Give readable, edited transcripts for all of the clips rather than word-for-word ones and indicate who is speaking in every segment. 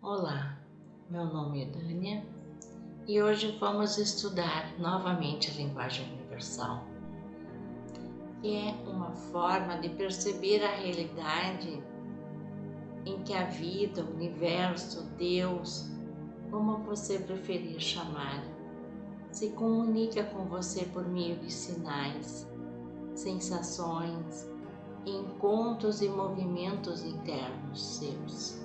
Speaker 1: Olá, meu nome é Dânia e hoje vamos estudar novamente a linguagem universal, que é uma forma de perceber a realidade em que a vida, o universo, Deus, como você preferir chamar, se comunica com você por meio de sinais, sensações, encontros e movimentos internos seus.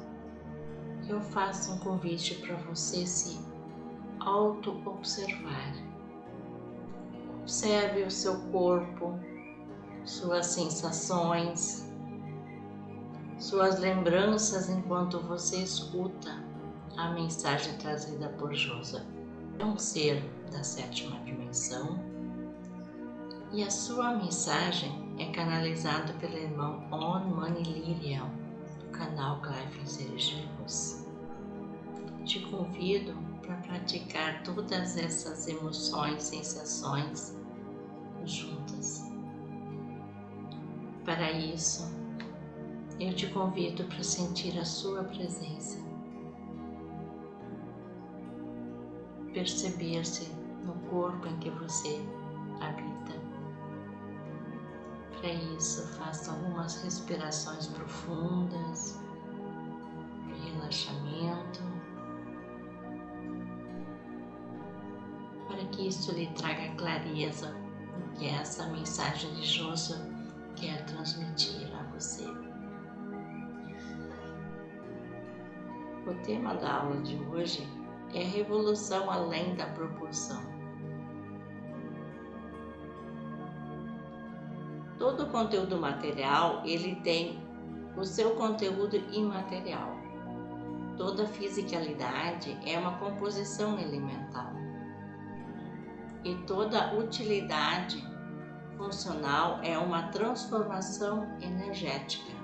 Speaker 1: Eu faço um convite para você se auto-observar. Observe o seu corpo, suas sensações, suas lembranças enquanto você escuta a mensagem trazida por Joseph. É um ser da 7ª dimensão e a sua mensagem é canalizada pelo irmão On Mani Lirian, do canal Clive Seres de Luz. Te convido para praticar todas essas emoções, sensações juntas. Para isso, eu te convido para sentir a sua presença, perceber-se no corpo em que você habita. Para isso, faça algumas respirações profundas de relaxamento, para que isso lhe traga clareza do que essa mensagem de Joseph quer transmitir a você. O tema da aula de hoje é a revolução além da proporção. Todo o conteúdo material, ele tem o seu conteúdo imaterial. Toda fisicalidade é uma composição elemental. E toda utilidade funcional é uma transformação energética.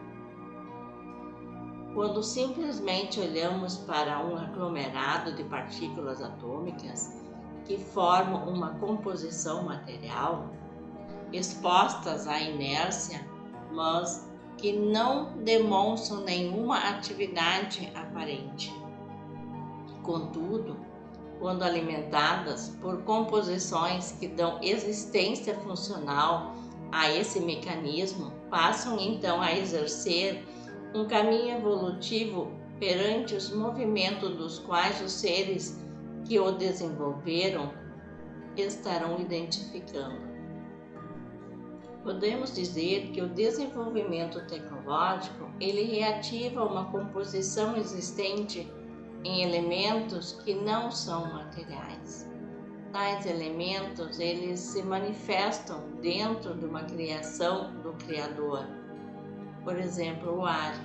Speaker 1: Quando simplesmente olhamos para um aglomerado de partículas atômicas que formam uma composição material, expostas à inércia, mas que não demonstram nenhuma atividade aparente. Contudo, quando alimentadas por composições que dão existência funcional a esse mecanismo, passam então a exercer um caminho evolutivo perante os movimentos dos quais os seres que o desenvolveram estarão identificando. Podemos dizer que o desenvolvimento tecnológico ele reativa uma composição existente em elementos que não são materiais. Tais elementos eles se manifestam dentro de uma criação do Criador, por exemplo, o ar.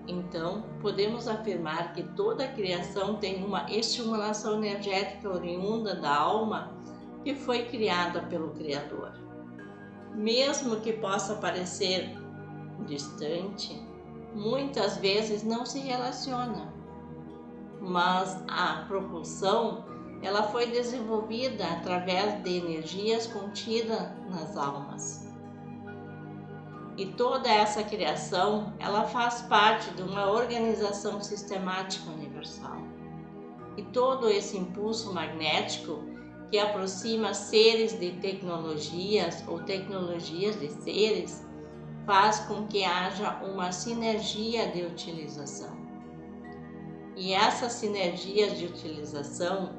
Speaker 1: Então, podemos afirmar que toda a criação tem uma estimulação energética oriunda da alma que foi criada pelo Criador. Mesmo que possa parecer distante, muitas vezes não se relaciona, mas a propulsão ela foi desenvolvida através de energias contidas nas almas. E toda essa criação ela faz parte de uma organização sistemática universal. E todo esse impulso magnético que aproxima seres de tecnologias ou tecnologias de seres, faz com que haja uma sinergia de utilização. E essas sinergias de utilização,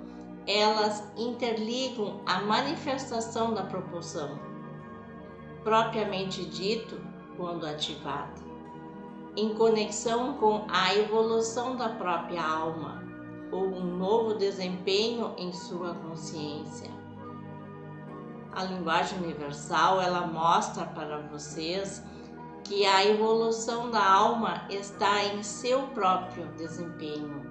Speaker 1: elas interligam a manifestação da propulsão, propriamente dito, quando ativada, em conexão com a evolução da própria alma, ou um novo desempenho em sua consciência. A linguagem universal, ela mostra para vocês que a evolução da alma está em seu próprio desempenho,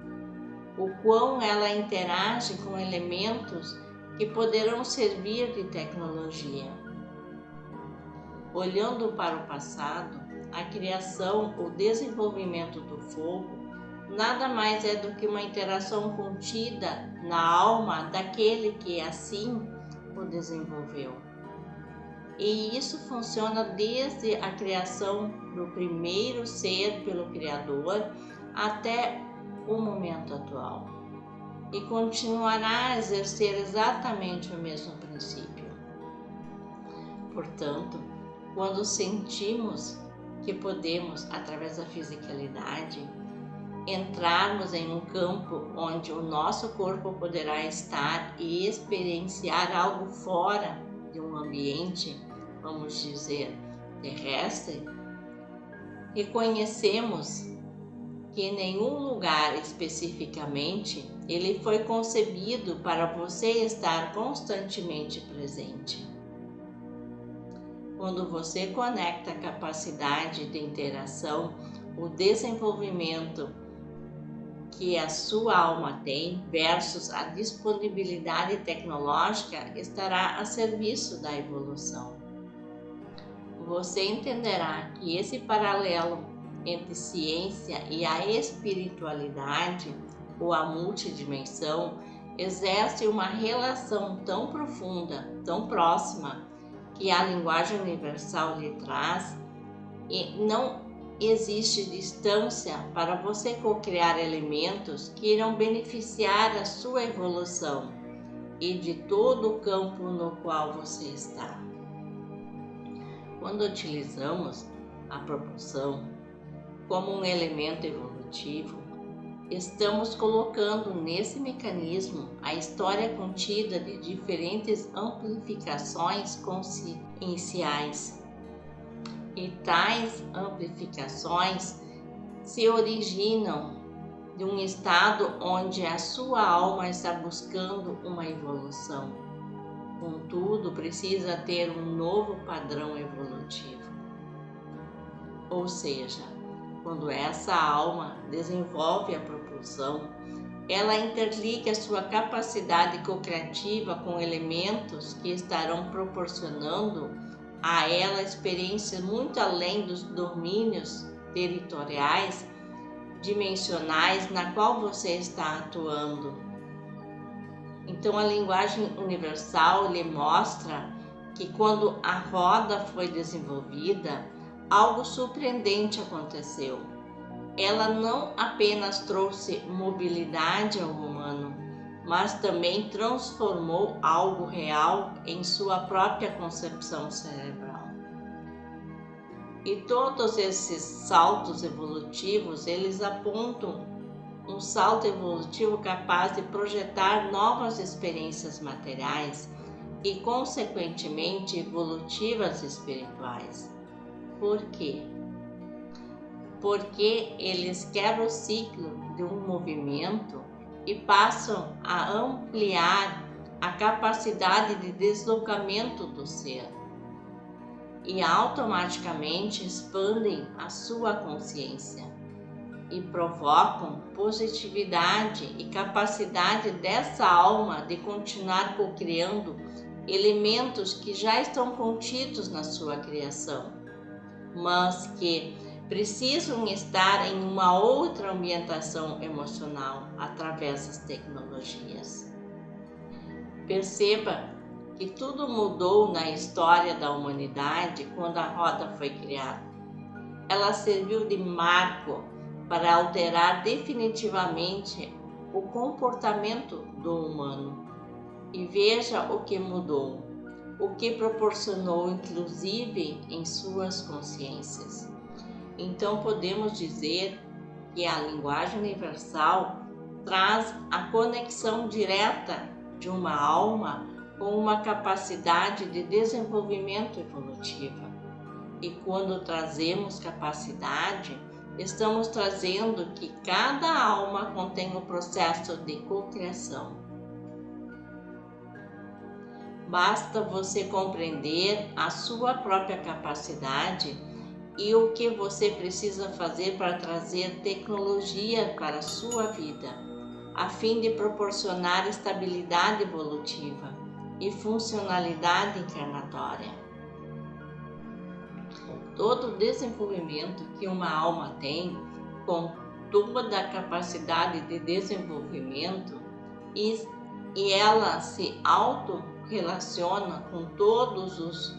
Speaker 1: o quão ela interage com elementos que poderão servir de tecnologia. Olhando para o passado, a criação ou desenvolvimento do fogo nada mais é do que uma interação contida na alma daquele que assim o desenvolveu. E isso funciona desde a criação do primeiro ser pelo Criador até o momento atual e continuará a exercer exatamente o mesmo princípio. Portanto, quando sentimos que podemos, através da fisicalidade, entrarmos em um campo onde o nosso corpo poderá estar e experienciar algo fora de um ambiente, vamos dizer, terrestre, reconhecemos que em nenhum lugar especificamente ele foi concebido para você estar constantemente presente. Quando você conecta a capacidade de interação, o desenvolvimento que a sua alma tem versus a disponibilidade tecnológica estará a serviço da evolução. Você entenderá que esse paralelo entre ciência e a espiritualidade ou a multidimensão exerce uma relação tão profunda, tão próxima, que a linguagem universal lhe traz, e não existe distância para você co-criar elementos que irão beneficiar a sua evolução e de todo o campo no qual você está. Quando utilizamos a propulsão como um elemento evolutivo, estamos colocando nesse mecanismo a história contida de diferentes amplificações conscienciais. E tais amplificações se originam de um estado onde a sua alma está buscando uma evolução. Contudo, precisa ter um novo padrão evolutivo. Ou seja, quando essa alma desenvolve a propulsão, ela interliga sua capacidade co-criativa com elementos que estarão proporcionando a ela experiências muito além dos domínios territoriais, dimensionais na qual você está atuando. Então a linguagem universal lhe mostra que quando a roda foi desenvolvida, algo surpreendente aconteceu. Ela não apenas trouxe mobilidade ao humano, mas também transformou algo real em sua própria concepção cerebral. E todos esses saltos evolutivos, eles apontam um salto evolutivo capaz de projetar novas experiências materiais e, consequentemente, evolutivas espirituais. Por quê? Porque eles quebram o ciclo de um movimento e passam a ampliar a capacidade de deslocamento do ser e automaticamente expandem a sua consciência e provocam positividade e capacidade dessa alma de continuar co-criando elementos que já estão contidos na sua criação, mas que precisam estar em uma outra ambientação emocional através das tecnologias. Perceba que tudo mudou na história da humanidade quando a roda foi criada. Ela serviu de marco para alterar definitivamente o comportamento do humano. E veja o que mudou, o que proporcionou inclusive em suas consciências. Então podemos dizer que a linguagem universal traz a conexão direta de uma alma com uma capacidade de desenvolvimento evolutiva. E quando trazemos capacidade, estamos trazendo que cada alma contém o processo de cocriação. Basta você compreender a sua própria capacidade e o que você precisa fazer para trazer tecnologia para a sua vida, a fim de proporcionar estabilidade evolutiva e funcionalidade encarnatória. Todo o desenvolvimento que uma alma tem, com toda a capacidade de desenvolvimento, e ela se auto-relaciona com todos os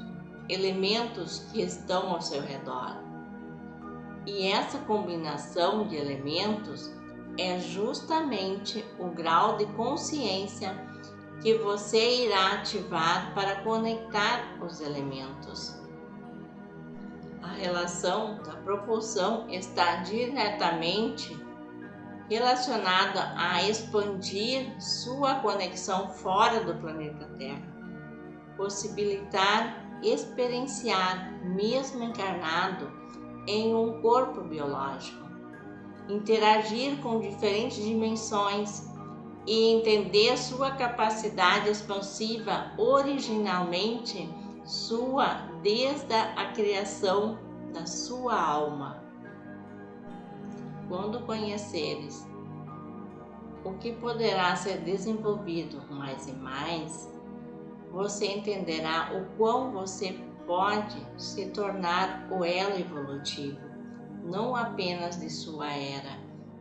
Speaker 1: elementos que estão ao seu redor. E essa combinação de elementos é justamente o grau de consciência que você irá ativar para conectar os elementos. A relação da propulsão está diretamente relacionada a expandir sua conexão fora do planeta Terra, possibilitar experienciar, mesmo encarnado, em um corpo biológico, interagir com diferentes dimensões e entender sua capacidade expansiva originalmente sua desde a criação da sua alma. Quando conheceres o que poderá ser desenvolvido mais e mais, você entenderá o quão você pode se tornar o elo evolutivo, não apenas de sua era,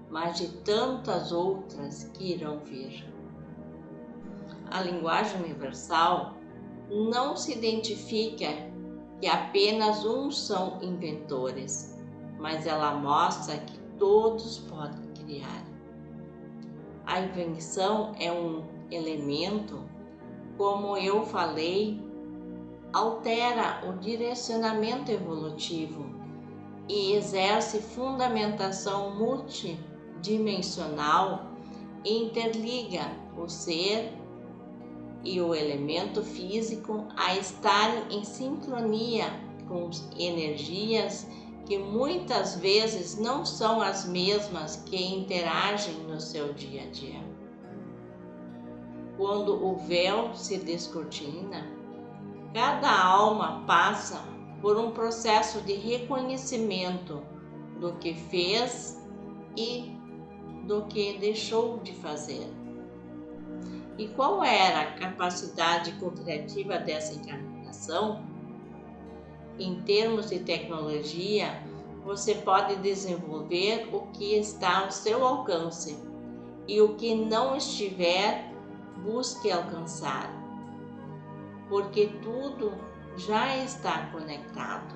Speaker 1: mas de tantas outras que irão vir. A linguagem universal não se identifica que apenas uns são inventores, mas ela mostra que todos podem criar. A invenção é um elemento, como eu falei, altera o direcionamento evolutivo e exerce fundamentação multidimensional e interliga o ser e o elemento físico a estarem em sincronia com energias que muitas vezes não são as mesmas que interagem no seu dia a dia. Quando o véu se descortina, cada alma passa por um processo de reconhecimento do que fez e do que deixou de fazer. E qual era a capacidade co-criativa dessa encarnação? Em termos de tecnologia, você pode desenvolver o que está ao seu alcance e o que não estiver, busque alcançar, porque tudo já está conectado.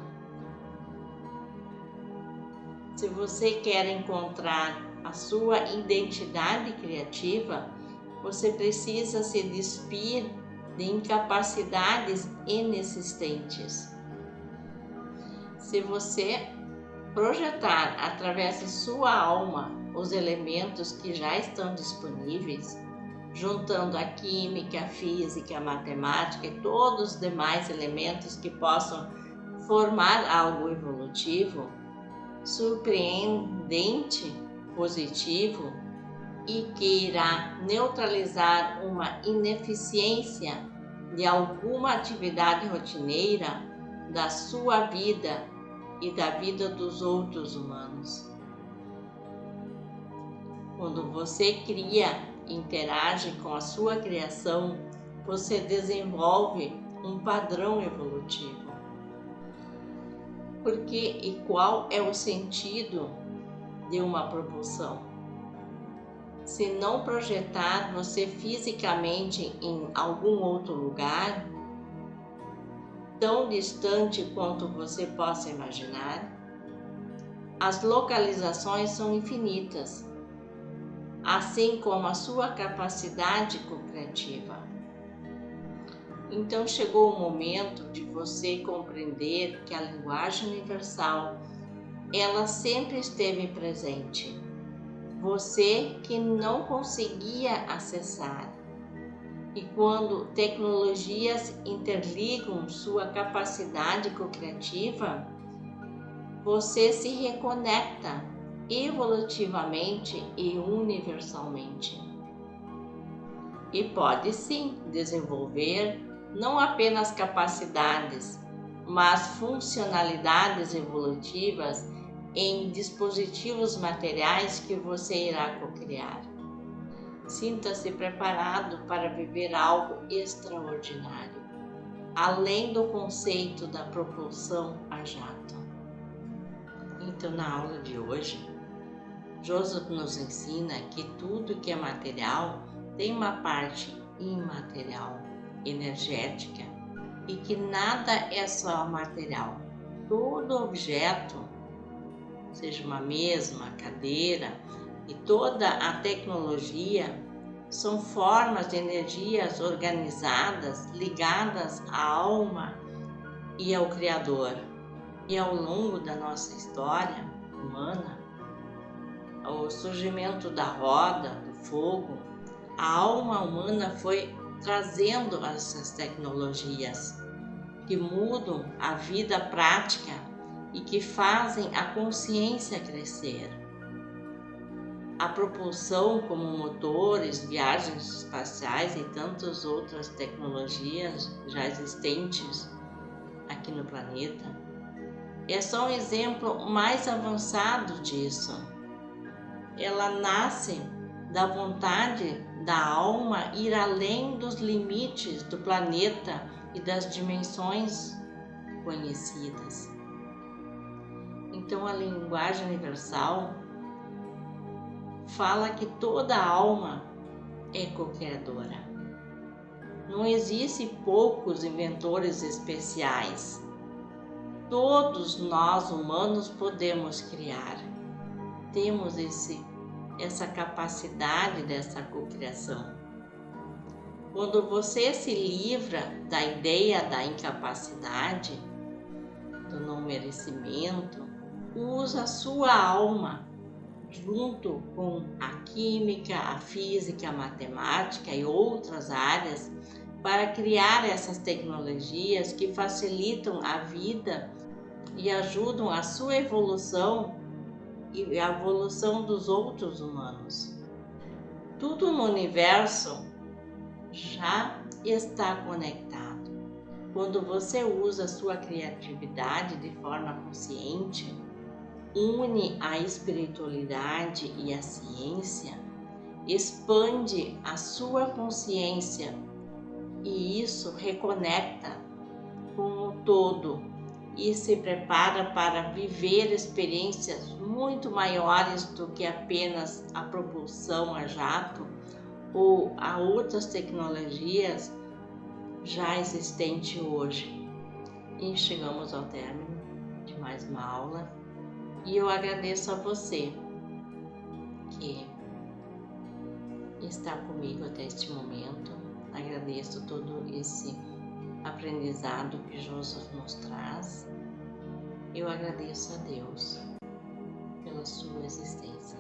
Speaker 1: Se você quer encontrar a sua identidade criativa, você precisa se despir de incapacidades inexistentes. Se você projetar através de sua alma os elementos que já estão disponíveis, juntando a química, a física, a matemática e todos os demais elementos que possam formar algo evolutivo, surpreendente, positivo e que irá neutralizar uma ineficiência de alguma atividade rotineira da sua vida e da vida dos outros humanos. Quando você cria e interage com a sua criação, você desenvolve um padrão evolutivo. Porque e qual é o sentido de uma propulsão? Se não projetar você fisicamente em algum outro lugar, tão distante quanto você possa imaginar, as localizações são infinitas, assim como a sua capacidade co-criativa. Então chegou o momento de você compreender que a linguagem universal, ela sempre esteve presente. Você que não conseguia acessar. E quando tecnologias interligam sua capacidade co-criativa, você se reconecta evolutivamente e universalmente. E pode sim desenvolver não apenas capacidades, mas funcionalidades evolutivas em dispositivos materiais que você irá co-criar. Sinta-se preparado para viver algo extraordinário, além do conceito da propulsão a jato. Então, na aula de hoje, Joseph nos ensina que tudo que é material tem uma parte imaterial, energética, e que nada é só material. Todo objeto, seja uma mesa, uma cadeira, e toda a tecnologia são formas de energias organizadas, ligadas à alma e ao Criador. E ao longo da nossa história humana, o surgimento da roda, do fogo, a alma humana foi trazendo essas tecnologias que mudam a vida prática e que fazem a consciência crescer. A propulsão como motores, viagens espaciais e tantas outras tecnologias já existentes aqui no planeta é só um exemplo mais avançado disso. Ela nasce da vontade da alma ir além dos limites do planeta e das dimensões conhecidas. Então a linguagem universal fala que toda alma é co-criadora. Não existe poucos inventores especiais. Todos nós humanos podemos criar. Temos essa capacidade dessa cocriação. Quando você se livra da ideia da incapacidade, do não merecimento, usa a sua alma junto com a química, a física, a matemática e outras áreas para criar essas tecnologias que facilitam a vida e ajudam a sua evolução e a evolução dos outros humanos. Tudo no universo já está conectado. Quando você usa a sua criatividade de forma consciente, une a espiritualidade e a ciência, expande a sua consciência e isso reconecta com o todo e se prepara para viver experiências muito maiores do que apenas a propulsão a jato ou a outras tecnologias já existentes hoje. E chegamos ao término de mais uma aula e eu agradeço a você que está comigo até este momento. Agradeço todo esse aprendizado que Joseph nos traz. Eu agradeço a Deus pela sua existência.